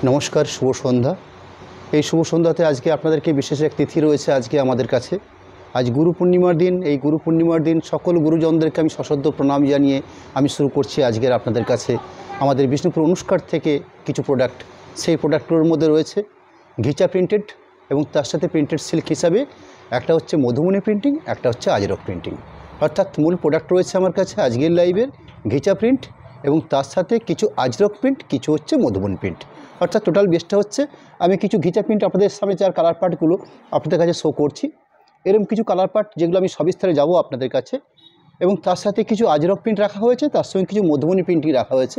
নমস্কার, শুভ সন্ধ্যা। এই শুভ সন্ধ্যাতে আজকে আপনাদেরকে বিশেষ এক তিথি রয়েছে আজকে আমাদের কাছে। আজ গুরু পূর্ণিমার দিন। এই গুরু পূর্ণিমার দিন সকল গুরুজনদেরকে আমি সশ্রদ্ধ প্রণাম জানিয়ে আমি শুরু করছি আজকের আপনাদের কাছে আমাদের বিষ্ণুপুর অনুষ্কার থেকে কিছু প্রোডাক্ট। সেই প্রোডাক্টগুলোর মধ্যে রয়েছে ঘিচা প্রিন্টেড এবং তার সাথে প্রিন্টেড সিল্ক হিসাবে একটা হচ্ছে মধুমণি প্রিন্টিং, একটা হচ্ছে আজরক প্রিন্টিং। অর্থাৎ মূল প্রোডাক্ট রয়েছে আমার কাছে আজকের লাইভের ঘিচা প্রিন্ট এবং তার সাথে কিছু আজরক প্রিন্ট, কিছু হচ্ছে মধুবনী প্রিন্ট। অর্থাৎ টোটাল বেসটা হচ্ছে আমি কিছু ঘিচা প্রিন্ট আপনাদের সামনে যার কালার পার্টগুলো আপনাদের কাছে শো করছি। এরকম কিছু কালার পার্ট যেগুলো আমি সবিস্তারে যাব আপনাদের কাছে, এবং তার সাথে কিছু আজরক প্রিন্ট রাখা হয়েছে, তার সঙ্গে কিছু মধুবনী প্রিন্টই রাখা হয়েছে।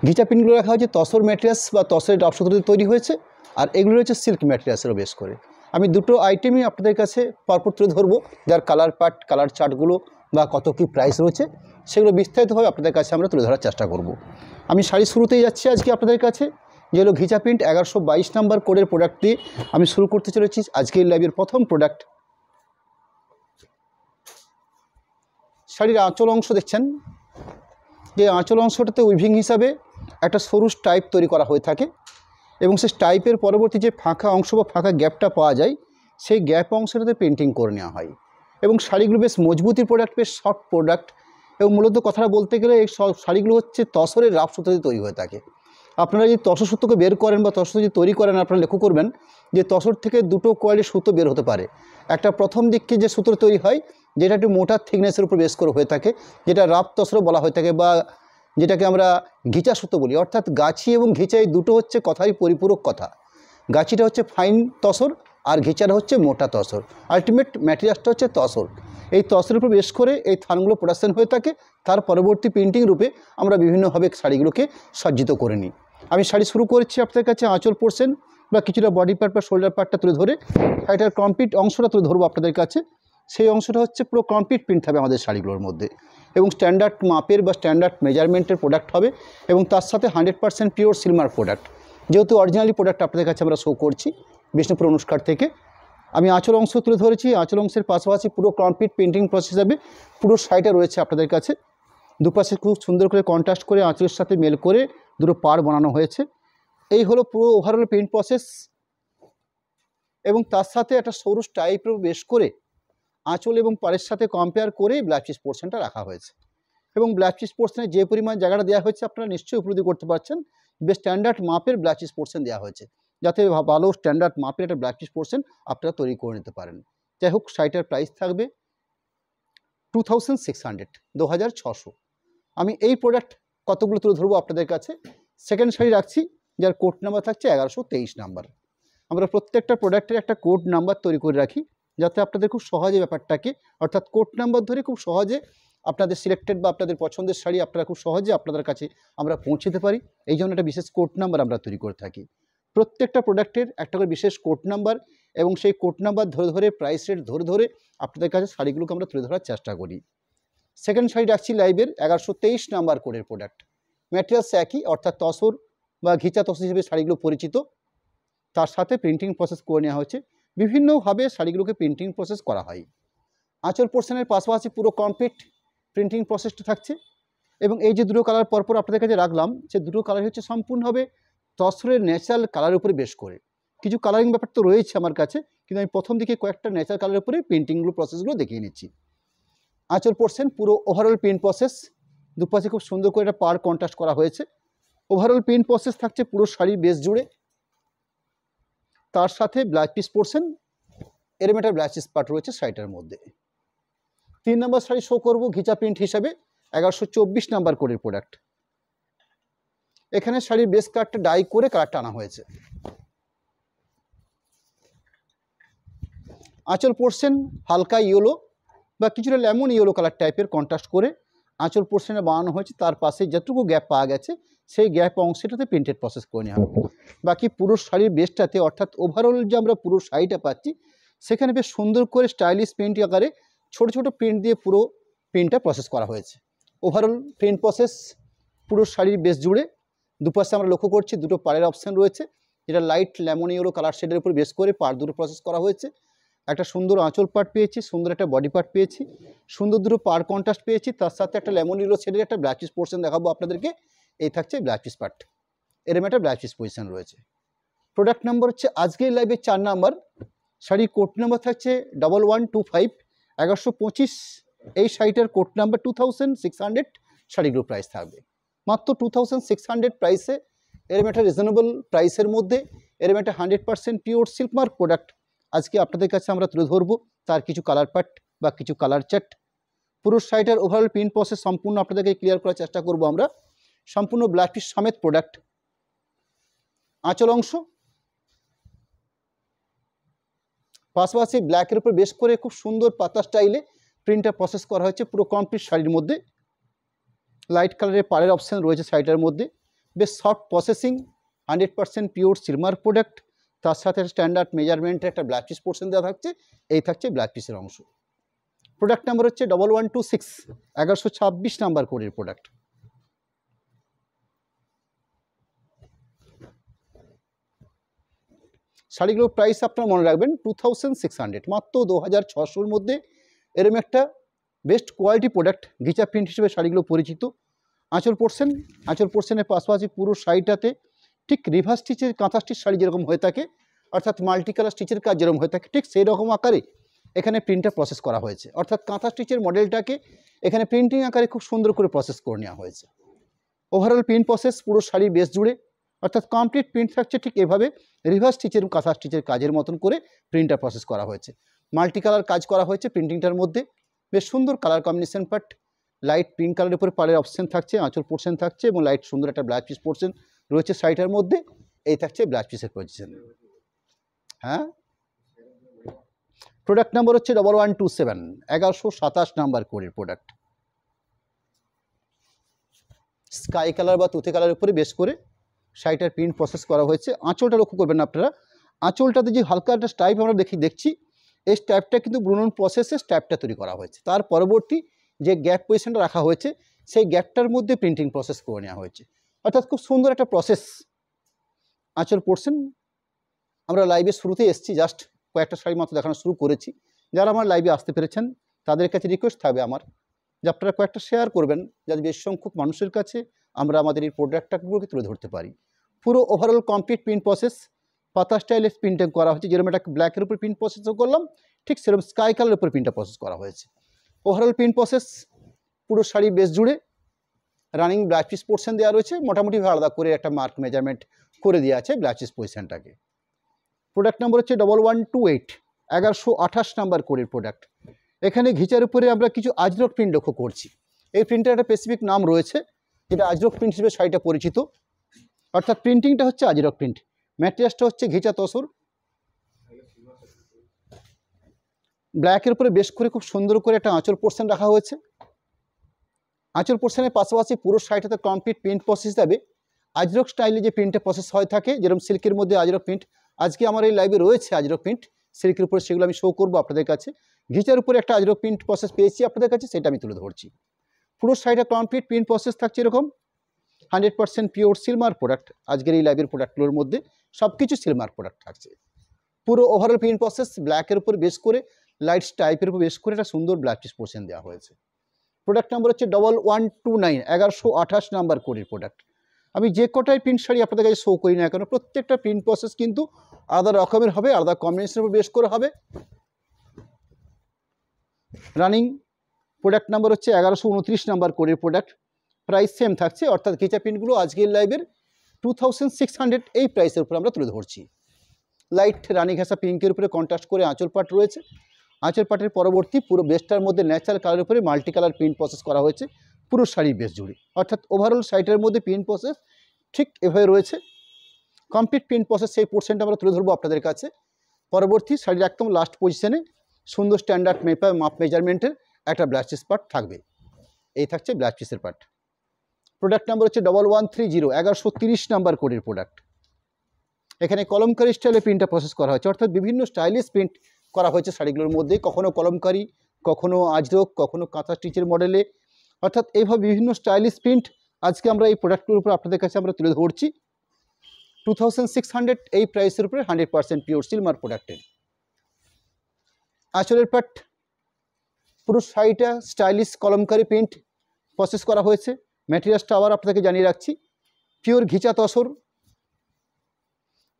ঘিচা প্রিন্টগুলো রাখা হয়েছে তসর ম্যাটেরিয়ালস বা তসরের ড্রাফট সুতো দিয়ে তৈরি হয়েছে, আর এগুলো হচ্ছে সিল্ক ম্যাটেরিয়ালসেরও বেস করে। আমি দুটো আইটেমই আপনাদের কাছে পরপর তুলে ধরবো, যার কালার পার্ট, কালার চার্টগুলো বা কত কী প্রাইস রয়েছে সেগুলো বিস্তারিতভাবে আপনাদের কাছে আমরা তুলে ধরার চেষ্টা করব। আমি শাড়ি শুরুতেই যাচ্ছি আজকে আপনাদের কাছে, যে হলো ঘিচা প্রিন্ট 1122 নাম্বার কোডের প্রোডাক্ট দিয়ে আমি শুরু করতে চলেছি আজকের লাইভের প্রথম প্রোডাক্ট। শাড়ির আঁচল অংশ দেখছেন, যে আঁচল অংশটাতে উইভিং হিসাবে একটা সরু স্টাইপ তৈরি করা হয়ে থাকে, এবং সেই স্টাইপের পরবর্তী যে ফাঁকা অংশ বা ফাঁকা গ্যাপটা পাওয়া যায় সেই গ্যাপ অংশটাতে পেন্টিং করে নেওয়া হয়। এবং শাড়িগুলো বেশ মজবুতির প্রোডাক্ট, বেশ সফট প্রোডাক্ট, এবং মূলত কথাটা বলতে গেলে এই সব শাড়িগুলো হচ্ছে তসরের রাফ সুতো দিয়ে তৈরি হয়ে থাকে। আপনারা যদি তসর সুতোকে বের করেন বা তসর যদি তৈরি করেন, আপনারা লক্ষ্য করবেন যে তসর থেকে দুটো কোয়ালিটির সুতো বের হতে পারে। একটা প্রথম দিককে যে সুতোর তৈরি হয়, যেটা একটু মোটা থিকনেসের উপর বেস করে হয়ে থাকে, যেটা রাফ তসরও বলা হয়ে থাকে, বা যেটাকে আমরা ঘিচা সুতো বলি। অর্থাৎ গাছি এবং ঘিচা এই দুটো হচ্ছে কথারই পরিপূরক কথা। গাছিটা হচ্ছে ফাইন তসর আর ঘিচাটা হচ্ছে মোটা তসর। আলটিমেট ম্যাটেরিয়ালসটা হচ্ছে তসর। এই তসরের উপর বেশ করে এই থানগুলো প্রোডাকশন হয়ে থাকে, তার পরবর্তী প্রিন্টিং রূপে আমরা বিভিন্নভাবে শাড়িগুলোকে সজ্জিত করে নিই। আমি শাড়ি শুরু করছি আপনাদের কাছে আঁচল পোর্শন বা কিছুটা বডি পার্ট বা শোল্ডার পার্টটা তুলে ধরে শাড়িটার কমপ্লিট অংশটা তুলে ধরবো আপনাদের কাছে। সেই অংশটা হচ্ছে পুরো কমপ্লিট প্রিন্ট হবে আমাদের শাড়িগুলোর মধ্যে, এবং স্ট্যান্ডার্ড মাপের বা স্ট্যান্ডার্ড মেজারমেন্টের প্রোডাক্ট হবে, এবং তার সাথে 100% পিওর সিলমার প্রোডাক্ট। যেহেতু অরিজিনালি প্রোডাক্ট আপনাদের কাছে আমরা শো করছি বিষ্ণুপুর অনুষ্কার থেকে, আমি আঁচল অংশ তুলে ধরেছি। আঁচল অংশের পাশাপাশি পুরো কমপ্লিট পেন্টিং প্রসেস হবে। পুরো শাড়িটা রয়েছে আপনাদের কাছে, দুপাশে খুব সুন্দর করে কন্ট্রাস্ট করে আঁচলের সাথে মেল করে দুটো পাড় বানানো হয়েছে। এই হলো পুরো ওভারঅল প্রিন্ট প্রসেস, এবং তার সাথে একটা সরু টাইপের বেশ করে আঁচল এবং পাড়ের সাথে কম্পেয়ার করে ব্লাউজ পিস পোর্শনটা রাখা হয়েছে। এবং ব্লাউজ পিস পোর্শনে যে পরিমাণ জায়গাটা দেওয়া হয়েছে আপনারা নিশ্চয়ই উপলব্ধি করতে পারছেন, বেশ স্ট্যান্ডার্ড মাপের ব্লাউজ পিস পোর্শন দেওয়া হয়েছে, যাতে ভালো স্ট্যান্ডার্ড মাপের একটা ব্লাউজ পিস পোর্শন আপনারা তৈরি করে নিতে পারেন। যাই হোক, শাড়িটার প্রাইস থাকবে 2600, 2600। আমি এই প্রোডাক্ট কতগুলো তুলে ধরবো আপনাদের কাছে। সেকেন্ড শাড়ি রাখছি, যার কোড নাম্বার থাকছে 1123 নাম্বার। আমরা প্রত্যেকটা প্রোডাক্টের একটা কোড নাম্বার তৈরি করে রাখি, যাতে আপনাদের খুব সহজে ব্যাপারটাকে, অর্থাৎ কোড নাম্বার ধরে খুব সহজে আপনাদের সিলেক্টেড বা আপনাদের পছন্দের শাড়ি আপনারা খুব সহজে আপনাদের কাছে আমরা পৌঁছতে পারি। এই জন্য একটা বিশেষ কোড নাম্বার আমরা তৈরি করে থাকি। প্রত্যেকটা প্রোডাক্টের একটা করে বিশেষ কোড নাম্বার, এবং সেই কোড নাম্বার ধরে ধরে প্রাইস রেট ধরে ধরে আপনাদের কাছে শাড়িগুলোকে আমরা তুলে ধরার চেষ্টা করি। সেকেন্ড শাড়ি রাখছি লাইভের 1123 নাম্বার কোডের প্রোডাক্ট। ম্যাটেরিয়ালস একই, অর্থাৎ তসর বা ঘিচা তসর হিসেবে শাড়িগুলো পরিচিত, তার সাথে প্রিন্টিং প্রসেস করে নেওয়া হয়েছে। বিভিন্নভাবে শাড়িগুলোকে প্রিন্টিং প্রসেস করা হয়। আঁচল পোর্শনের পাশাপাশি পুরো কমপ্লিট প্রিন্টিং প্রসেসটা থাকছে, এবং এই যে দুটো কালার পরপর আপনাদের কাছে রাখলাম, সে দুটো কালার হচ্ছে সম্পূর্ণভাবে তসরের ন্যাচারাল কালারের উপরে বেশ করে। কিছু কালারিং ব্যাপার তো রয়েছে আমার কাছে, কিন্তু আমি প্রথম দিকে কয়েকটা ন্যাচারাল কালারের উপরে প্রিন্টিংগুলো প্রসেসগুলো দেখিয়ে নিচ্ছি। আঁচল পোর্শন পুরো ওভারঅল প্রিন্ট প্রসেস, দুপাশে খুব সুন্দর করে একটা পাড় কন্ট্রাস্ট করা হয়েছে। ওভারঅল প্রিন্ট প্রসেস থাকছে পুরো শাড়ির বেস জুড়ে, তার সাথে ব্লাউজ পিস পোর্শন, এরম একটা ব্লাউজ পিস পার্ট রয়েছে শাড়িটার মধ্যে। 3 নম্বর শাড়ি শো করবো ঘিচা প্রিন্ট হিসাবে 1124 নাম্বার কোডের প্রোডাক্ট। এখানে শাড়ির বেস কালারটা ডাই করে কালারটা আনা হয়েছে। আঁচল পোর্শন হালকা ইয়েলো বা কিছুটা লেমন ইয়েলো কালার টাইপের কন্ট্রাস্ট করে আঁচল পোর্শনে বানানো হয়েছে। তার পাশে যতটুকু গ্যাপ পাওয়া গেছে সেই গ্যাপ অংশটাতে প্রিন্টেড প্রসেস করে নেওয়া হবে। বাকি পুরো শাড়ির বেসটাতে, অর্থাৎ ওভারঅল যে আমরা পুরো শাড়িটা পাচ্ছি, সেখানে বেশ সুন্দর করে স্টাইলিশ প্রিন্ট আকারে ছোট ছোট প্রিন্ট দিয়ে পুরো প্রিন্টটা প্রসেস করা হয়েছে। ওভারঅল প্রিন্ট প্রসেস পুরো শাড়ির বেস জুড়ে দুপাশে আমরা লক্ষ্য করছি দুটো পাড়ের অপশান রয়েছে, যেটা লাইট লেমন ইয়েলো কালার শেডের উপর বেস করে পাড় দুটো প্রসেস করা হয়েছে। একটা সুন্দর আঁচল পার্ট পেয়েছি, সুন্দর একটা বডি পার্ট পেয়েছি, সুন্দর দুটো পাড় কন্ট্রাস্ট পেয়েছি, তার সাথে একটা লেমন ইয়েলো শেডের একটা ব্লাউজ পিস পোর্শন দেখাবো আপনাদেরকে। এই থাকছে ব্লাউজ পিস পার্ট। এরকম একটা ব্লাউজ পিস পজিশন রয়েছে। প্রোডাক্ট নাম্বার হচ্ছে আজকের লাইভে 4 নাম্বার, শাড়ি কোড নাম্বার থাকছে 1125 1125। এই শাড়িটার কোড নাম্বার 2600, শাড়িগুলো প্রাইস থাকবে মাত্র 2600 প্রাইসে। এরকম একটা রিজনেবল প্রাইসের মধ্যে এরকম একটা 100% পিওর সিল্ক মার্ক প্রোডাক্ট আজকে আপনাদের কাছে আমরা তুলে ধরবো। তার কিছু কালার পার্ট বা কিছু কালার চার্ট, পুরো শাড়িটার ওভারঅল প্রিন্ট প্রসেস সম্পূর্ণ আপনাদেরকে ক্লিয়ার করার চেষ্টা করব আমরা। সম্পূর্ণ ব্লাউজ পিস সমেত প্রোডাক্ট। আঁচল অংশ পাশাপাশি ব্ল্যাকের উপর বেশ করে খুব সুন্দর পাতা স্টাইলে প্রিন্টটা প্রসেস করা হয়েছে পুরো কমপ্লিট শাড়ির মধ্যে। লাইট কালারের পাড়ের অপশান রয়েছে শাড়িটার মধ্যে, বেশ সফট প্রসেসিং, 100% পিওর সিলমার প্রোডাক্ট। তার সাথে স্ট্যান্ডার্ড মেজারমেন্টের একটা ব্লাউজ পিস পোর্শন দেওয়া থাকছে। এই থাকছে ব্লাউজ পিসের অংশ। প্রোডাক্ট নাম্বার হচ্ছে 1126 1126 নাম্বার কোডের প্রোডাক্ট। শাড়িগুলোর প্রাইস আপনারা মনে রাখবেন 2600, মাত্র 2600-র মধ্যে এরকম একটা বেস্ট কোয়ালিটি প্রোডাক্ট ঘিচা প্রিন্ট হিসেবে শাড়িগুলো পরিচিত। আঁচল পোর্শনের পাশাপাশি পুরো শাড়িটাতে ঠিক রিভার্স স্টিচের কাঁথা স্টিচ শাড়ি যেরকম হয়ে থাকে, অর্থাৎ মাল্টি কালার স্টিচের কাজ যেরকম হয়ে থাকে, ঠিক সেই রকম আকারে এখানে প্রিন্টটা প্রসেস করা হয়েছে। অর্থাৎ কাঁথা স্টিচের মডেলটাকে এখানে প্রিন্টিং আকারে খুব সুন্দর করে প্রসেস করে নেওয়া হয়েছে। ওভারঅল প্রিন্ট প্রসেস পুরো শাড়ির বেস জুড়ে, অর্থাৎ কমপ্লিট প্রিন্ট থাকছে ঠিক এভাবে রিভার্স স্টিচের কাঁথা স্টিচের কাজের মতন করে প্রিন্টটা প্রসেস করা হয়েছে। মাল্টি কালার কাজ করা হয়েছে প্রিন্টিংটার মধ্যে, বেশ সুন্দর colour combination part. Light pink কালারের উপরে পাড়ের অপশন থাকছে, আঁচল পোর্শন থাকছে এবং লাইট সুন্দর একটা ব্লাউজ পিস পোর্শন রয়েছে শাড়িটার মধ্যে। এই থাকছে ব্লাউজ পিসের পজিশন। হ্যাঁ, প্রোডাক্ট নাম্বার হচ্ছে 1127 1127 নাম্বার কোডের প্রোডাক্ট। স্কাই কালার বা তুতে কালারের উপরে বেশ করে শাড়িটার প্রিন্ট প্রসেস করা হয়েছে। আঁচলটা লক্ষ্য করবেন আপনারা, আঁচলটাতে যে হালকা একটা স্টাইপ আমরা দেখছি, এই স্টাইপটা কিন্তু বুনন প্রসেসে স্টাইপটা তৈরি করা হয়েছে। তার পরবর্তী যে গ্যাপ পজিশনটা রাখা হয়েছে সেই গ্যাপটার মধ্যে প্রিন্টিং প্রসেস করে নেওয়া হয়েছে, অর্থাৎ খুব সুন্দর একটা প্রসেস। আঁচল পোর্শন আমরা লাইভে শুরুতেই এসেছি, জাস্ট কয়েকটা শাড়ি মাত্র দেখানো শুরু করেছি। যারা আমার লাইভে আসতে পেরেছেন তাদের কাছে রিকোয়েস্ট থাকবে আমার যে আপনারা কয়েকটা শেয়ার করবেন, যাতে বেশ সংখ্যক মানুষের কাছে আমরা আমাদের এই প্রোডাক্টটাগুলোকে তুলে ধরতে পারি। পুরো ওভারঅল কমপ্লিট প্রিন্ট প্রসেস পাতা স্টাইলে প্রিন্টিং করা হয়েছে। যেরকম একটা ব্ল্যাকের উপর প্রিন্ট প্রসেসও করলাম, ঠিক সেরকম স্কাই কালারের উপর প্রিন্টটা প্রসেস করা হয়েছে। ওভারঅল প্রিন্ট প্রসেস পুরো শাড়ি বেস জুড়ে রানিং ব্লাউজ পিস পোর্শন দেওয়া রয়েছে, মোটামুটি আলাদা করে একটা মার্ক মেজারমেন্ট করে দেওয়া আছে ব্লাউজ পিস পজিশনটাকে। প্রোডাক্ট নাম্বার হচ্ছে 1128 1128 নাম্বার কোডের প্রোডাক্ট। এখানে ঘিচার উপরে আমরা কিছু আজরক প্রিন্ট লক্ষ্য করছি। এই প্রিন্টের একটা স্পেসিফিক নাম রয়েছে, যেটা আজরক প্রিন্ট হিসেবে শাড়িটা পরিচিত। অর্থাৎ প্রিন্টিংটা হচ্ছে আজরক প্রিন্ট, ম্যাটেরিয়ালসটা হচ্ছে ঘিচা তসর। ব্ল্যাকের উপরে বেশ করে খুব সুন্দর করে একটা আঁচল পোর্শন রাখা হয়েছে। আঁচল পোর্শনের পাশাপাশি পুরো শাড়িটাতে কমপ্লিট প্রিন্ট প্রসেস যাবে আজরক স্টাইলে যে প্রিন্টের প্রসেস হয়ে থাকে, যেরকম সিল্কের মধ্যে আজরক প্রিন্ট। আজকে আমার এই লাইভে রয়েছে আজরক প্রিন্ট সিল্কের উপরে, সেগুলো আমি শো করবো আপনাদের কাছে। ঘিচার উপরে একটা আজরক প্রিন্ট প্রসেস পেয়েছি আপনাদের কাছে, সেটা আমি তুলে ধরছি। পুরো শাড়িটা কমপ্লিট প্রিন্ট প্রসেস থাকছে এরকম, 100% পিওর সিলমার প্রোডাক্ট। আজকের এই লাইভের প্রোডাক্টগুলোর মধ্যে সব কিছু সিলমার প্রোডাক্ট থাকছে। পুরো ওভারঅল প্রিন্ট প্রসেস ব্ল্যাকের উপর বেশ করে লাইট টাইপের উপর বেশ করে একটা সুন্দর ব্লাউজ পিস পোর্শন দেওয়া হয়েছে। প্রোডাক্ট নাম্বার হচ্ছে 1129 1128 নাম্বার কোডের প্রোডাক্ট। আমি যে কটাই প্রিন্ট শাড়ি আপনাদের কাছে শো করি না কেন, প্রত্যেকটা প্রিন্ট প্রসেস কিন্তু আলাদা রকমের হবে, আলাদা কম্বিনেশনের উপর বেশ করে হবে। রানিং প্রোডাক্ট নাম্বার হচ্ছে 1129 নাম্বার কোডের প্রোডাক্ট। প্রাইস সেম থাকছে, অর্থাৎ ঘিচা প্রিন্টগুলো আজকের লাইভের 2600 এই প্রাইসের উপর আমরা তুলে ধরছি। লাইট রানী ঘাসা পিঙ্কের উপরে কন্ট্রাস্ট করে আঁচল পাট রয়েছে। আঁচল পাটের পরবর্তী পুরো বেসটার মধ্যে ন্যাচারাল কালারের উপরে মাল্টি কালার প্রিন্ট প্রসেস করা হয়েছে পুরো শাড়ির বেস জুড়ে। অর্থাৎ ওভারঅল শাড়িটার মধ্যে প্রিন্ট প্রসেস ঠিক এভাবে রয়েছে। কমপ্লিট প্রিন্ট প্রসেস সেই পোর্শনটা আমরা তুলে ধরবো আপনাদের কাছে। পরবর্তী শাড়ির একদম লাস্ট পজিশনে সুন্দর স্ট্যান্ডার্ড মাপ মেজারমেন্টের একটা ব্লাউজ পিস পার্ট থাকবে। এই থাকছে ব্লাউজ পিসের পার্ট। প্রোডাক্ট নাম্বার হচ্ছে 1130 1130 নাম্বার কোডের প্রোডাক্ট। এখানে কলমকারি স্টাইলে প্রিন্টটা প্রসেস করা হয়েছে, অর্থাৎ বিভিন্ন স্টাইলিশ প্রিন্ট করা হয়েছে শাড়িগুলোর মধ্যে, কখনো কলমকারি, কখনো আজরক, কখনো কাঁথা স্টিচের মডেলে, অর্থাৎ এইভাবে বিভিন্ন স্টাইলিশ প্রিন্ট আজকে আমরা এই প্রোডাক্টগুলোর উপর আপনাদের কাছে আমরা তুলে ধরছি। 2600 এই প্রাইসের উপরে 100% পিওর সিলমার প্রোডাক্টের। আঁচলের পাট পুরো শাড়িটা স্টাইলিশ কলমকারি প্রিন্ট প্রসেস করা হয়েছে। ম্যাটেরিয়ালসটা আবার আপনাদেরকে জানিয়ে রাখছি, পিওর ঘিচা তসর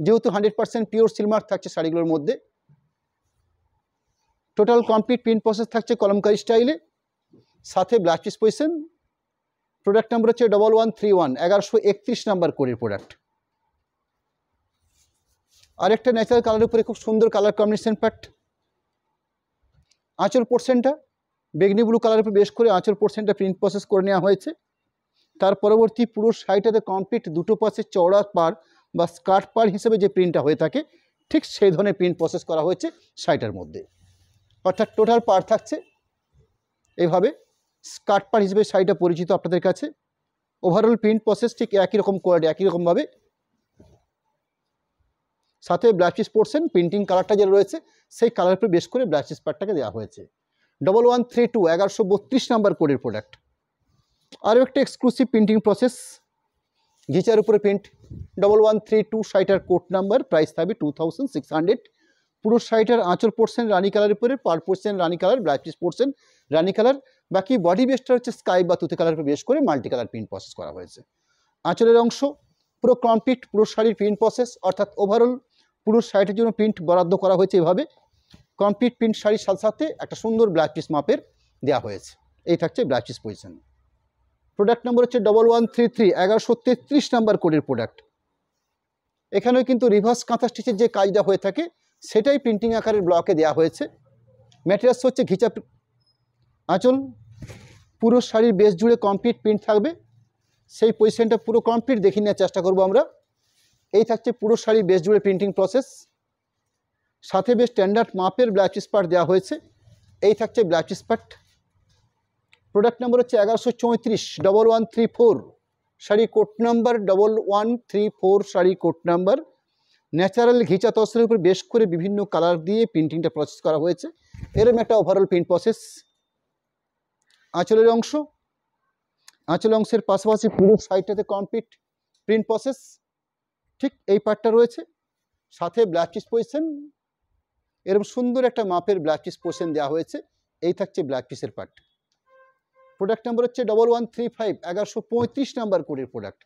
যেহেতু 100% পিওর সিলমার্ক থাকছে শাড়িগুলোর মধ্যে। টোটাল কমপ্লিট প্রিন্ট প্রসেস থাকছে কলমকারি স্টাইলে, সাথে blouse piece position. Product number হচ্ছে 1131, 1131 নাম্বার কোডের প্রোডাক্ট। আরেকটা ন্যাচারাল কালারের উপরে খুব সুন্দর কালার কম্বিনেশন প্যাট। আঁচল পোর্শনটা বেগনি ব্লু কালারের উপর বেশ করে আঁচল পোর্শনটা প্রিন্ট প্রসেস করে নেওয়া হয়েছে। তার পরবর্তী পুরো শাড়িটাতে কমপ্লিট দুটো পাশে চওড়া পাড় বা স্কার্ট পাড় হিসেবে যে প্রিন্টটা হয়ে থাকে ঠিক সেই ধরনের প্রিন্ট প্রসেস করা হয়েছে শাড়িটার মধ্যে। অর্থাৎ টোটাল পাড় থাকছে এইভাবে স্কার্ট পাড় হিসেবে শাড়িটা পরিচিত আপনাদের কাছে। ওভারঅল প্রিন্ট প্রসেস ঠিক একই রকম কোয়ালিটি, একই রকমভাবে। সাথে ব্লাউজ পিস পোর্শন প্রিন্টিং কালারটা যেটা রয়েছে সেই কালার উপরে বেশ করে ব্লাউজ পিস পার্টটাকে দেওয়া হয়েছে। 1132, 1132 নাম্বার কোডের প্রোডাক্ট। আরও একটা এক্সক্লুসিভ প্রিন্টিং প্রসেস, ঘিচার উপরে প্রিন্ট। 1132 শাড়িটার কোড নাম্বার, প্রাইস থাকবে 2600। পুরো শাড়িটার আঁচল পোর্শন রানি কালারের উপরে, পার পোর্শন রানি কালার, ব্লাউজ পিস পোর্শন রানি কালার, বাকি বডি বেসটা হচ্ছে স্কাই বা তুতে কালার উপরে বেশ করে মাল্টি কালার প্রিন্ট প্রসেস করা হয়েছে। আঁচলের অংশ পুরো কমপ্লিট পুরো শাড়ির প্রিন্ট প্রসেস, অর্থাৎ ওভারঅল পুরো শাড়িটার জন্য প্রিন্ট বরাদ্দ করা হয়েছে এভাবে। কমপ্লিট প্রিন্ট শাড়ির সাথে সাথে একটা সুন্দর ব্লাউজ পিস মাপের দেওয়া হয়েছে। এই থাকছে blouse piece position. Product number হচ্ছে 1133, 1133 নাম্বার কোডের প্রোডাক্ট। এখানেও কিন্তু রিভার্স কাঁথা স্টিচের যে কাজটা হয়ে থাকে সেটাই প্রিন্টিং আকারের ব্লকে দেওয়া হয়েছে। ম্যাটেরিয়ালস হচ্ছে ঘিচা। আঁচল পুরো শাড়ির বেস জুড়ে কমপ্লিট প্রিন্ট থাকবে, সেই পজিশনটা পুরো কমপ্লিট দেখে নেওয়ার চেষ্টা করব আমরা। এই থাকছে পুরো শাড়ির বেস জুড়ে প্রিন্টিং প্রসেস, সাথে বেশ স্ট্যান্ডার্ড মাপের ব্লাউজ পিস পার্ট দেওয়া হয়েছে। এই থাকছে blouse piece part. Product number হচ্ছে 1134, 1134 sari code number, 1134 sari code number. Natural ghicha তসরের উপর বেশ করে বিভিন্ন কালার দিয়ে প্রিন্টিংটা প্রসেস করা হয়েছে। এরকম একটা ওভারঅল প্রিন্ট প্রসেস। আঁচলের অংশ, আঁচল অংশের পাশাপাশি পুরো সাইডটাতে কমপ্লিট প্রিন্ট প্রসেস, ঠিক এই পার্টটা রয়েছে। সাথে ব্লাউজ পিস পজিশন, এরকম সুন্দর একটা মাপের ব্লাউজ পিস পজিশন দেওয়া হয়েছে। এই থাকছে ব্লাউজ পিসের পার্ট। প্রোডাক্ট নাম্বার হচ্ছে 1135, 1135 নাম্বার কোডের প্রোডাক্ট।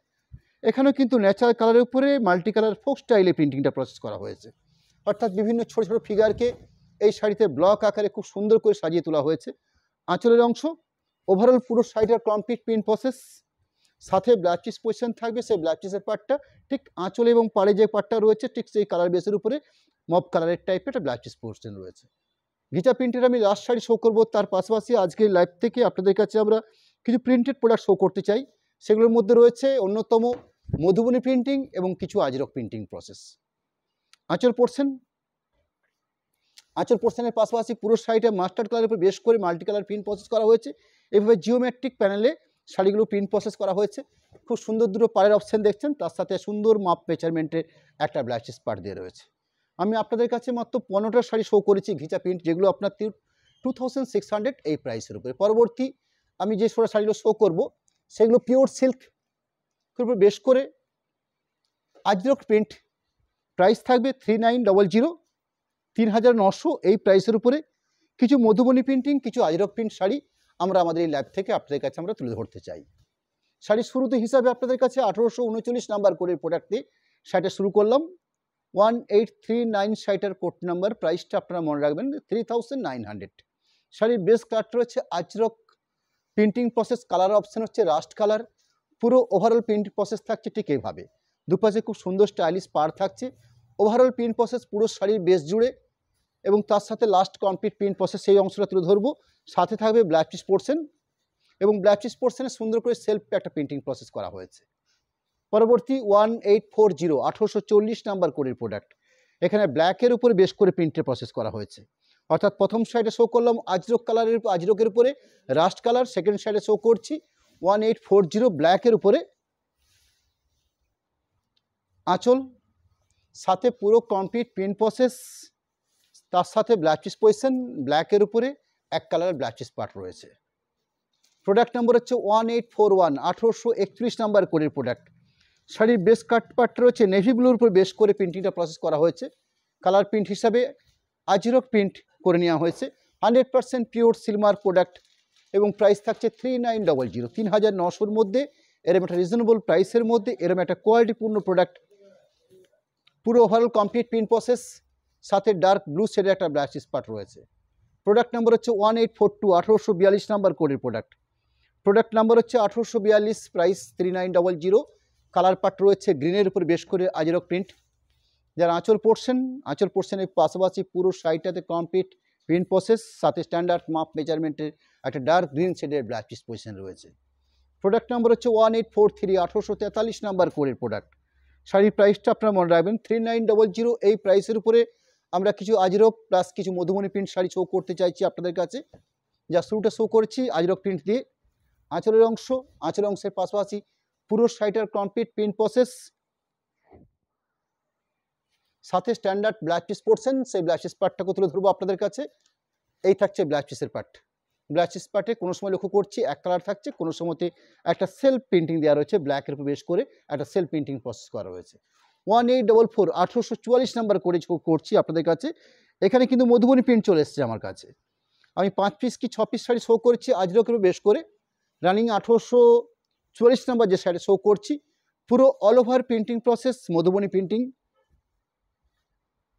এখানেও কিন্তু ন্যাচারাল কালারের উপরে মাল্টি কালার ফোক স্টাইলে প্রিন্টিংটা প্রসেস করা হয়েছে, অর্থাৎ বিভিন্ন ছোট ছোট ফিগারকে এই শাড়িতে ব্লক আকারে খুব সুন্দর করে সাজিয়ে তোলা হয়েছে। আঁচলের অংশ ওভারঅল পুরো শাড়িটার কমপ্লিট প্রিন্ট প্রসেস, সাথে ব্লাউজ পিস পজিশন থাকবে। সেই ব্লাউজ পিসের পার্টটা ঠিক আঁচল এবং পাড়ে যে পার্টটা রয়েছে ঠিক সেই কালার বেসের উপরে মপ কালারের টাইপের একটা ব্লাউজ পিস পজিশন রয়েছে। ঘিচা প্রিন্টের আমি লাস্ট শাড়ি শো করবো, তার পাশাপাশি আজকের লাইভ থেকে আপনাদের কাছে আমরা কিছু প্রিন্টেড প্রোডাক্ট শো করতে চাই। সেগুলোর মধ্যে রয়েছে অন্যতম মধুবনী প্রিন্টিং এবং কিছু আজরক প্রিন্টিং প্রসেস। আঁচল পোর্শন, আঁচল পোর্শনের পাশাপাশি পুরো শাড়িটা মাস্টার্ড কালারের উপর বেশ করে মাল্টি কালার প্রিন্ট প্রসেস করা হয়েছে। এইভাবে জিওমেট্রিক প্যানেলে শাড়িগুলো প্রিন্ট প্রসেস করা হয়েছে। খুব সুন্দর দুটো পাড়ের অপশান দেখছেন, তার সাথে সুন্দর মাপ মেজারমেন্টের একটা ব্লাউজ পিস পার্ট দিয়ে রয়েছে। আমি আপনাদের কাছে মাত্র 15টা শাড়ি শো করেছি ঘিচা প্রিন্ট, যেগুলো আপনার 2600 এই প্রাইসের উপরে। পরবর্তী আমি যে শাড়িগুলো শো করব সেগুলো পিওর সিল্ক উপর বেশ করে আজরক প্রিন্ট, প্রাইস থাকবে 3900, 3900 এই প্রাইসের উপরে। কিছু মধুবনী প্রিন্টিং, কিছু আজরক প্রিন্ট শাড়ি আমরা আমাদের এই ল্যাব থেকে আপনাদের কাছে আমরা তুলে ধরতে চাই। শাড়ির শুরুতে হিসাবে আপনাদের কাছে 1839 নাম্বার কোডের প্রোডাক্ট দিয়ে শাড়িটা শুরু করলাম। 1839 শাড়িটার কোড নাম্বার, প্রাইসটা আপনারা মনে রাখবেন 3900। শাড়ির বেস কালারটা রয়েছে আজরক প্রিন্টিং প্রসেস, কালার অপশান হচ্ছে রাস্ট কালার। পুরো ওভারঅল প্রিন্ট প্রসেস থাকছে ঠিক এইভাবে, দুপাশে খুব সুন্দর স্টাইলিশ পার থাকছে। ওভারঅল প্রিন্ট প্রসেস পুরো শাড়ির বেস জুড়ে, এবং তার সাথে লাস্ট কমপ্লিট প্রিন্ট প্রসেস সেই অংশটা তুলে ধরবো। সাথে থাকবে ব্লাউজ পিস পোর্শন, এবং ব্লাউজ পিস পোর্শনে সুন্দর করে সেলফ একটা প্রিন্টিং প্রসেস করা হয়েছে। পরবর্তী 1840, 1840 নাম্বার কোডের প্রোডাক্ট। এখানে ব্ল্যাকের উপরে বেশ করে প্রিন্টের প্রসেস করা হয়েছে, অর্থাৎ প্রথম সাইডে শো করলাম আজরক কালারের, আজরকের উপরে রাস্ট কালার। সেকেন্ড সাইডে শো করছি 1840 ব্ল্যাকের উপরে আঁচল, সাথে পুরো কমপ্লিট প্রিন্ট প্রসেস, তার সাথে ব্লাউজ পিস পজিশন ব্ল্যাকের উপরে এক কালারের ব্লাউজ পিস পার্ট রয়েছে। প্রোডাক্ট নাম্বার হচ্ছে 1841, 1831 নাম্বার কোডের প্রোডাক্ট। শাড়ির বেস কাট পার্ট রয়েছে নেভি ব্লুর উপর বেশ করে প্রিন্টিংটা প্রসেস করা হয়েছে। কালার প্রিন্ট হিসাবে আজরক প্রিন্ট করে নেওয়া হয়েছে। 100% পিওর সিলমার্ক প্রোডাক্ট, এবং প্রাইস থাকছে 3900, 3900-র মধ্যে। এরম একটা রিজনেবল প্রাইসের মধ্যে এরম একটা কোয়ালিটিপূর্ণ প্রোডাক্ট পুরো ওভারঅল কমপ্লিট প্রিন্ট প্রসেস, সাথে ডার্ক ব্লু শেডের একটা ব্লাস্ট স্পট রয়েছে। প্রোডাক্ট নাম্বার হচ্ছে 1842, 1842 নাম্বার কোডের প্রোডাক্ট। প্রোডাক্ট নাম্বার হচ্ছে 1842, প্রাইস 3900। কালার পার্ট রয়েছে গ্রিনের উপর বেশ করে আজরক প্রিন্ট। যার আঁচল পোর্শনের পাশাপাশি পুরো সাইডটাতে কমপ্লিট প্রিন্ট প্রসেস, সাথে স্ট্যান্ডার্ড মাপ মেজারমেন্টের একটা ডার্ক গ্রিন শেডের ব্লাউজ পিস পজিশন রয়েছে। প্রোডাক্ট নাম্বার হচ্ছে 1843, 1843 নাম্বার কোডের প্রোডাক্ট। শাড়ির প্রাইসটা আপনারা মনে রাখবেন 3900। এই প্রাইসের উপরে আমরা কিছু আজরক প্লাস কিছু মধুবনী প্রিন্ট শাড়ি শো করতে চাইছি আপনাদের কাছে। যা শুরুটা শো করেছি আজরক প্রিন্ট দিয়ে। আঁচলের অংশের পাশাপাশি পুরো শাড়িটার কমপ্লিট প্রিন্ট প্রসেস, সাথে স্ট্যান্ডার্ড ব্লাউজ পিস পোর্শন। সেই ব্লাউজ পিস পার্টটাকে তুলে ধরবো আপনাদের কাছে। এই থাকছে ব্লাউজ পিসের পার্ট। ব্লাউজ পিস পার্টে কোনো সময় লক্ষ্য করছি এক কালার থাকছে, কোনো সময়তে একটা সেলফ প্রিন্টিং দেওয়া রয়েছে, ব্ল্যাকের উপর বেশ করে একটা সেলফ প্রিন্টিং প্রসেস করা রয়েছে। 1844, 1844 নাম্বার করে করছি আপনাদের কাছে। এখানে কিন্তু মধুবনী প্রিন্ট চলে এসছে আমার কাছে। আমি 5 পিস কি 6 পিস শাড়ি শো করছি আজরকের উপর বেশ করে। রানিং 1844 নাম্বার যে শাড়ি শো করছি, পুরো all over printing process Madhubani printing.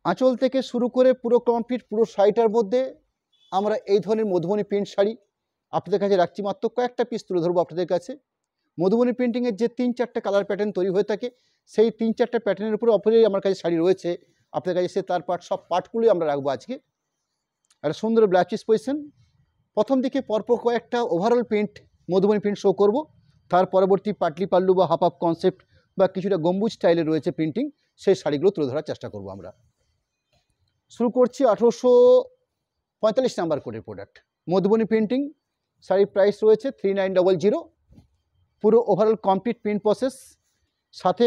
আঁচল থেকে শুরু করে পুরো কমপ্লিট পুরো শাড়িটার মধ্যে আমরা এই ধরনের মধুবনী প্রিন্ট শাড়ি আপনাদের কাছে রাখছি। মাত্র কয়েকটা পিস তুলে ধরবো আপনাদের কাছে। মধুবনী প্রিন্টিংয়ের যে 3-4টা কালার প্যাটার্ন তৈরি হয়ে থাকে, সেই 3-4টা প্যাটার্নের উপরে অপরেই আমার কাছে শাড়ি রয়েছে আপনাদের কাছে। সে তার পার্ট সব পার্টগুলোই আমরা রাখবো আজকে। একটা সুন্দর ব্লাউজ পিস পজিশন। প্রথম দিকে পরপর কয়েকটা overall print Madhubani print show করব, তার পরবর্তী পাটলি পাল্লু বা হাফ আপ কনসেপ্ট বা কিছুটা গম্বুজ স্টাইলে রয়েছে প্রিন্টিং, সেই শাড়িগুলো তুলে ধরার চেষ্টা করব আমরা। শুরু করছি 1845 নাম্বার কোডের প্রোডাক্ট মধুবনী প্রিন্টিং। শাড়ির প্রাইস রয়েছে 3900। পুরো ওভারঅল কমপ্লিট প্রিন্ট প্রসেস, সাথে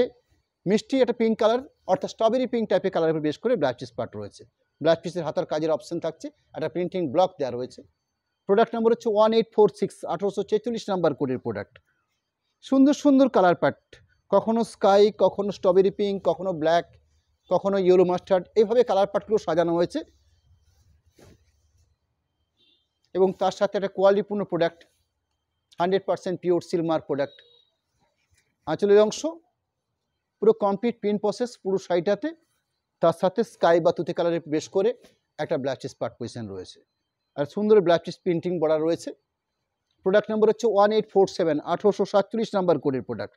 মিষ্টি একটা পিঙ্ক কালার অর্থাৎ স্ট্রবেরি পিঙ্ক টাইপের কালারের উপর বেশ করে ব্লাউজ পিস পার্ট রয়েছে। ব্লাউজ পিসের হাতার কাজের অপশন থাকছে, একটা প্রিন্টিং ব্লক দেওয়া রয়েছে। প্রোডাক্ট নাম্বার হচ্ছে 1846, 1846 নাম্বার কোডের প্রোডাক্ট। সুন্দর সুন্দর কালার পার্ট, কখনো স্কাই, কখনো স্ট্রবেরি পিঙ্ক, কখনো ব্ল্যাক, কখনো ইয়েলো মাস্টার্ড, এইভাবে কালার পার্টগুলো সাজানো হয়েছে। এবং তার সাথে একটা কোয়ালিটিপূর্ণ প্রোডাক্ট, 100% পিওর সিল্ক প্রোডাক্ট। আঁচলের অংশ পুরো কমপ্লিট প্রিন্ট প্রসেস পুরো শাড়িটাতে, তার সাথে স্কাই বা তুতে কালারের বেশ করে একটা ব্লাউজ পিস পার্ট পজিশন রয়েছে, আর সুন্দর ব্লাউজ পিস প্রিন্টিং বর্ডার রয়েছে। প্রোডাক্ট নাম্বার হচ্ছে 1847, 1847 নাম্বার কোডের প্রোডাক্ট।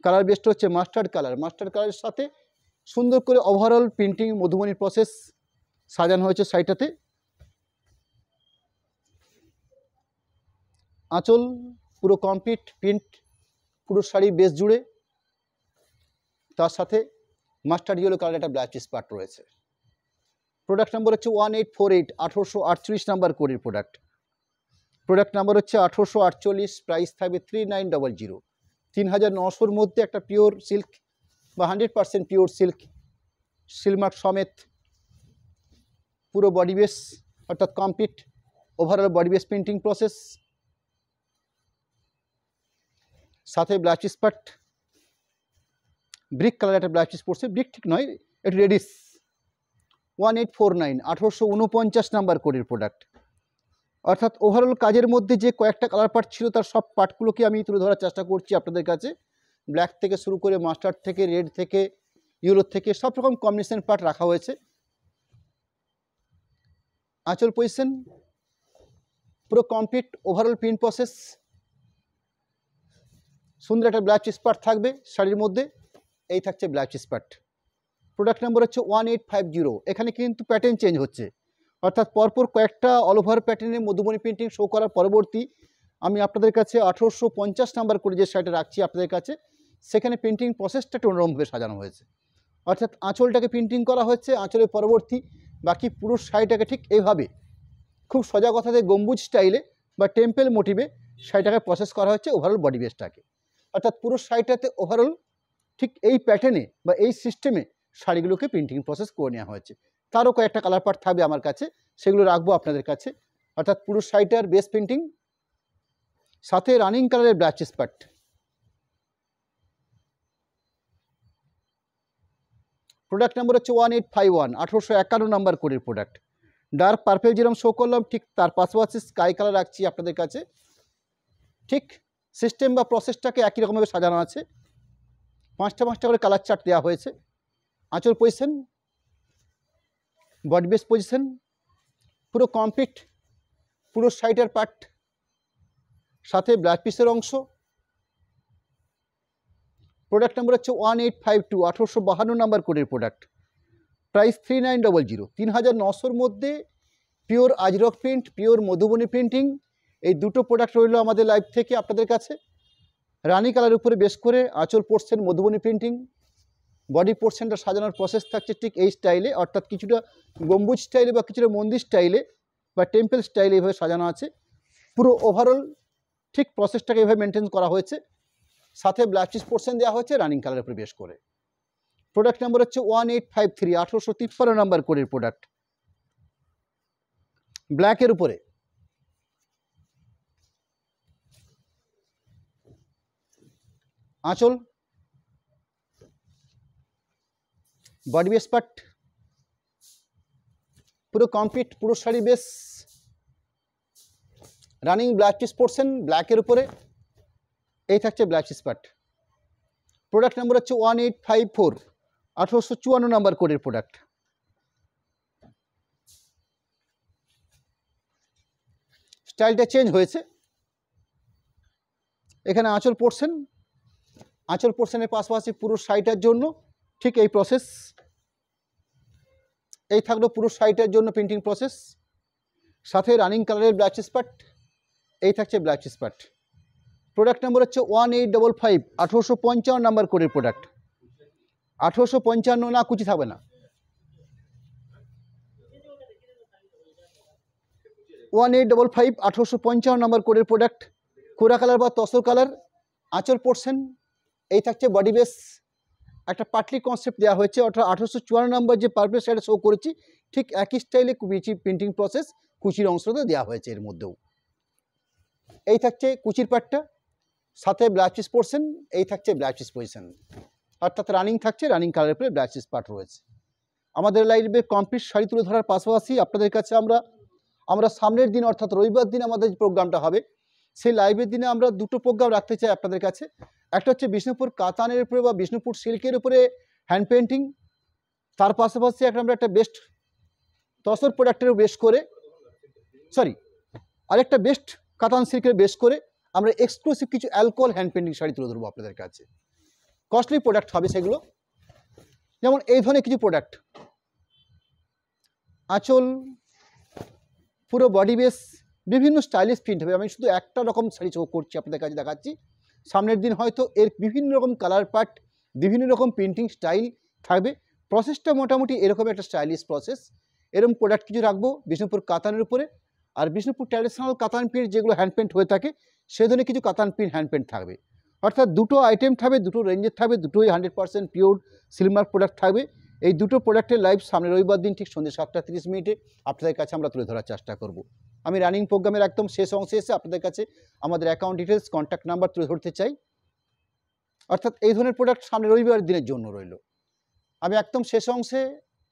কালার বেসটা হচ্ছে মাস্টার্ড কালারের সাথে সুন্দর করে ওভারঅল প্রিন্টিং মধুবনীর প্রসেস সাজানো হয়েছে শাড়িটাতে। আঁচল পুরো কমপ্লিট প্রিন্ট পুরো শাড়ি বেস জুড়ে, তার সাথে মাস্টার্ড ইয়েলো কালারের একটা ব্লাউজ পিস পার্ট রয়েছে। প্রোডাক্ট নাম্বার হচ্ছে 1848, 1848 নাম্বার কোডের প্রোডাক্ট। প্রোডাক্ট নাম্বার হচ্ছে 1848, প্রাইস থাকবে 3900। 3900-র মধ্যে একটা পিওর সিল্ক বা 100% পিওর সিল্ক সমেত পুরো বডি বেস অর্থাৎ complete overall body base printing process, সাথে blouse piece part brick colour একটা ব্লাউজ পিস পড়ছে, ব্রিক ঠিক নয়, একটু রেডিস। 1849, 1849 নাম্বার কোডের প্রোডাক্ট। অর্থাৎ ওভারঅল কাজের মধ্যে যে কয়েকটা কালার পার্ট ছিল তার সব পার্টগুলোকে আমি তুলে ধরার চেষ্টা করছি আপনাদের কাছে। ব্ল্যাক থেকে শুরু করে মাস্টার্ড থেকে রেড থেকে ইয়েলো থেকে সব রকম কম্বিনেশন পার্ট রাখা হয়েছে। আঁচল পজিশন পুরো কমপ্লিট ওভারঅল প্রিন্ট প্রসেস, সুন্দর একটা ব্লাউজ পিস পার্ট থাকবে শাড়ির মধ্যে। এই থাকছে blouse piece part. Product number হচ্ছে 1850। এখানে কিন্তু প্যাটার্ন চেঞ্জ হচ্ছে, অর্থাৎ পরপর কয়েকটা অল ওভার প্যাটার্নের মধুবনী প্রিন্টিং শো করার পরবর্তী আমি আপনাদের কাছে 1850 নাম্বার করে যে শাড়িটা রাখছি আপনাদের কাছে, সেখানে প্রিন্টিং প্রসেসটা একটু অন্যরকমভাবে সাজানো হয়েছে। অর্থাৎ আঁচলটাকে প্রিন্টিং করা হচ্ছে, আঁচলের পরবর্তী বাকি পুরো শাড়িটাকে ঠিক এইভাবে খুব সোজা কথাতে গম্বুজ স্টাইলে বা টেম্পেল মোটিভে শাড়িটাকে প্রসেস করা হচ্ছে ওভারঅল বডি বেসটাকে। অর্থাৎ পুরো শাড়িটাতে ওভারঅল ঠিক এই প্যাটার্নে বা এই সিস্টেমে শাড়িগুলোকে প্রিন্টিং প্রসেস করে নেওয়া হয়েছে। তারও কয়েকটা কালার পার্ট থাকবে আমার কাছে, সেগুলো রাখবো আপনাদের কাছে। অর্থাৎ পুরো শাড়িটার বেস প্রিন্টিং, সাথে রানিং কালারের blouse piece part. Product number হচ্ছে 1851, 1851 নাম্বার কোডের প্রোডাক্ট। ডার্ক পার্পেল যেরকম শো করলাম ঠিক তার পাশাপাশি স্কাই কালার রাখছি আপনাদের কাছে। ঠিক সিস্টেম বা প্রসেসটাকে একই রকমভাবে সাজানো আছে, 5টা করে কালার চার্ট দেওয়া হয়েছে। আঁচল পজিশন, বডি বেস পজিশন, পুরো কমপ্লিট, পুরো সাইডের পার্ট, সাথে ব্লাউজ পিসের অংশ। প্রোডাক্ট নাম্বার হচ্ছে 1852, 1852 নাম্বার কোডের প্রোডাক্ট। প্রাইস 3900, 3900-র মধ্যে pure Ajrak print, pure Madhubani printing, এই দুটো প্রোডাক্ট রইল আমাদের লাইভ থেকে আপনাদের কাছে। রানি কালার উপরে বেশ করে আঁচল পোর্শন মধুবনী প্রিন্টিং, বডি পোর্শনটা সাজানোর প্রসেস থাকছে ঠিক এই স্টাইলে, অর্থাৎ কিছুটা গম্বুজ স্টাইলে বা কিছুটা মন্দির স্টাইলে বা টেম্পল স্টাইলে এইভাবে সাজানো আছে। পুরো ওভারঅল ঠিক প্রসেসটাকে এইভাবে মেনটেন করা হয়েছে। সাথে ব্লাউজ পিস পোর্শন দেওয়া হয়েছে রানিং কালার উপরে বেশ করে। প্রোডাক্ট নাম্বার হচ্ছে 1853, 1853 নাম্বার কোডের প্রোডাক্ট। ব্ল্যাকের উপরে আঁচল, বডি বেস পার্ট, পুরো কমপ্লিট, পুরো sari base, running blouse piece portion ব্ল্যাকের উপরে, এই থাকছে blouse piece part. Product number হচ্ছে 1854, 1854 নাম্বার কোডের প্রোডাক্ট। স্টাইলটা চেঞ্জ হয়েছে। এখানে আঁচল পোর্শন, আঁচল পোর্শনের পাশাপাশি পুরো শাড়িটার জন্য ঠিক এই প্রসেস, এই থাকলো পুরো শাড়িটার জন্য প্রিন্টিং প্রসেস। সাথে রানিং কালারের ব্লাউজ পিস পার্ট, এই থাকছে blouse piece part. Product number হচ্ছে 1855, 1855 নাম্বার কোডের প্রোডাক্ট। 1855 না, কুচি থাকবে না। 1855, 1855 নাম্বার কোডের প্রোডাক্ট। কোরা কালার বা তসর কালার, আঁচল পোর্শন, এই থাকছে বডি বেস। একটা পাটলি কনসেপ্ট দেওয়া হয়েছে, অর্থাৎ 1854 নাম্বার যে পার্পল শাড়িটা শো করেছি ঠিক একই স্টাইলে কুচি প্রিন্টিং প্রসেস কুচির অংশটা দেওয়া হয়েছে এর মধ্যেও। এই থাকছে কুচির পাটটা, সাথে ব্লাউজ পিস পোর্শন, এই থাকছে ব্লাউজ পিস পজিশন, অর্থাৎ রানিং থাকছে, রানিং কালারের উপরে ব্লাউজ পিস পার্ট রয়েছে। আমাদের লাইভে কমপ্লিট শাড়ি তুলে ধরার পাশাপাশি আপনাদের কাছে আমরা সামনের দিন অর্থাৎ রবিবার দিন আমাদের যে প্রোগ্রামটা হবে সেই লাইভের দিনে আমরা দুটো প্রোগ্রাম রাখতে চাই আপনাদের কাছে। একটা হচ্ছে বিষ্ণুপুর কাতানের উপরে বা বিষ্ণুপুর সিল্কের উপরে হ্যান্ড পেন্টিং, তার পাশাপাশি আমরা একটা বেস্ট তসর প্রোডাক্টের বেশ করে আরেকটা বেস্ট কাতান সিল্কের বেশ করে আমরা এক্সক্লুসিভ কিছু অ্যালকোহল হ্যান্ড পেন্টিং শাড়ি তুলে ধরবো আপনাদের কাছে। কস্টলি প্রোডাক্ট হবে সেগুলো, যেমন এই ধরনের কিছু প্রোডাক্ট। আঁচল, পুরো বডি বেস, বিভিন্ন স্টাইলিশ প্রিন্ট হবে। আমি শুধু একটা রকম শাড়ি চোখ করছি আপনাদের কাছে দেখাচ্ছি। সামনের দিন হয়তো এর বিভিন্ন রকম কালার পার্ট, বিভিন্ন রকম প্রিন্টিং স্টাইল থাকবে। প্রসেসটা মোটামুটি এরকম একটা স্টাইলিশ প্রসেস। এরকম প্রোডাক্ট কিছু রাখবো বিষ্ণুপুর কাতানের উপরে। আর বিষ্ণুপুর ট্র্যাডিশনাল কাতান প্রিন্ট যেগুলো হ্যান্ড পেন্ট হয়ে থাকে সে ধরনের কিছু কাতান প্রিন্ট হ্যান্ড পেন্ট থাকবে। অর্থাৎ দুটো আইটেম থাকবে, দুটো রেঞ্জের থাকবে, দুটোই 100% পিওর সিলমার প্রোডাক্ট থাকবে। এই দুটো প্রোডাক্টের লাইভ সামনে রবিবার দিন ঠিক সন্ধ্যে 7:30 আপনাদের কাছে আমরা তুলে ধরার চেষ্টা করব। আমি রানিং প্রোগ্রামের একদম শেষ অংশে এসে আপনাদের কাছে আমাদের অ্যাকাউন্ট ডিটেলস, কন্ট্যাক্ট নাম্বার তুলে ধরতে চাই। অর্থাৎ এই ধরনের প্রোডাক্ট সামনে রবিবার দিনের জন্য রইল। আমি একদম শেষ অংশে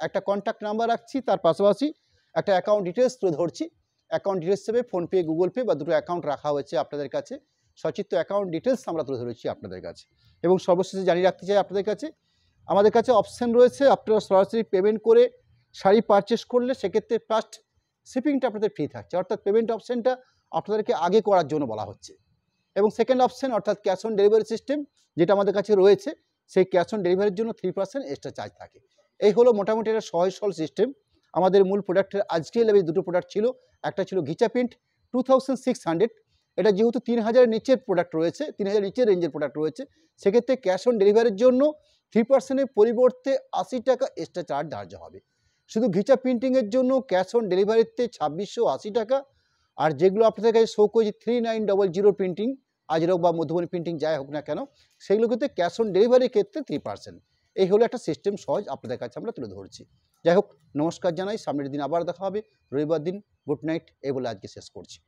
একটা কন্ট্যাক্ট নাম্বার রাখছি, তার পাশাপাশি একটা অ্যাকাউন্ট ডিটেলস তুলে ধরছি। অ্যাকাউন্ট ডিটেলস হিসেবে ফোনপে, গুগল পে বা দুটো অ্যাকাউন্ট রাখা হয়েছে আপনাদের কাছে। সচিত্র অ্যাকাউন্ট ডিটেলস আমরা তুলে ধরেছি আপনাদের কাছে। এবং সর্বশেষে জানিয়ে রাখতে চাই আপনাদের কাছে আমাদের কাছে অপশান রয়েছে, আপনারা সরাসরি পেমেন্ট করে শাড়ি পারচেস করলে সেক্ষেত্রে ফার্স্ট শিপিংটা আপনাদের ফ্রি থাকছে। অর্থাৎ পেমেন্ট অপশানটা আপনাদেরকে আগে করার জন্য বলা হচ্ছে। এবং সেকেন্ড অপশান অর্থাৎ ক্যাশ অন ডেলিভারি সিস্টেম যেটা আমাদের কাছে রয়েছে, সেই ক্যাশ অন ডেলিভারির জন্য 3% এক্সট্রা চার্জ থাকে। এই হলো মোটামুটি একটা সহজ সরল সিস্টেম। আমাদের মূল প্রোডাক্টের আজকে লেভেল দুটো প্রোডাক্ট ছিল। একটা ছিল ঘিচা প্রিন্ট 2600, এটা যেহেতু 3000-এর নিচের প্রোডাক্ট রয়েছে, 3000 নিচের রেঞ্জের প্রোডাক্ট রয়েছে, সেক্ষেত্রে ক্যাশ অন ডেলিভারির জন্য 3%-এর পরিবর্তে 80 টাকা এক্সট্রা চার্জ ধার্য হবে। শুধু ঘিচা প্রিন্টিংয়ের জন্য ক্যাশ অন ডেলিভারিতে 2680 টাকা। আর যেগুলো আপনাদের কাছে শো করছি 3900 প্রিন্টিং, আজরক বা মধুবনী প্রিন্টিং যাই হোক না কেন, সেগুলো কিন্তু ক্যাশ অন ডেলিভারির ক্ষেত্রে 3%। এই হলো একটা সিস্টেম সহজ আপনাদের কাছে আমরা তুলে ধরছি। যাই হোক, নমস্কার জানাই। সামনের দিন আবার দেখা হবে রবিবার দিন। গুড নাইট, এই বলে আজকে শেষ করছি।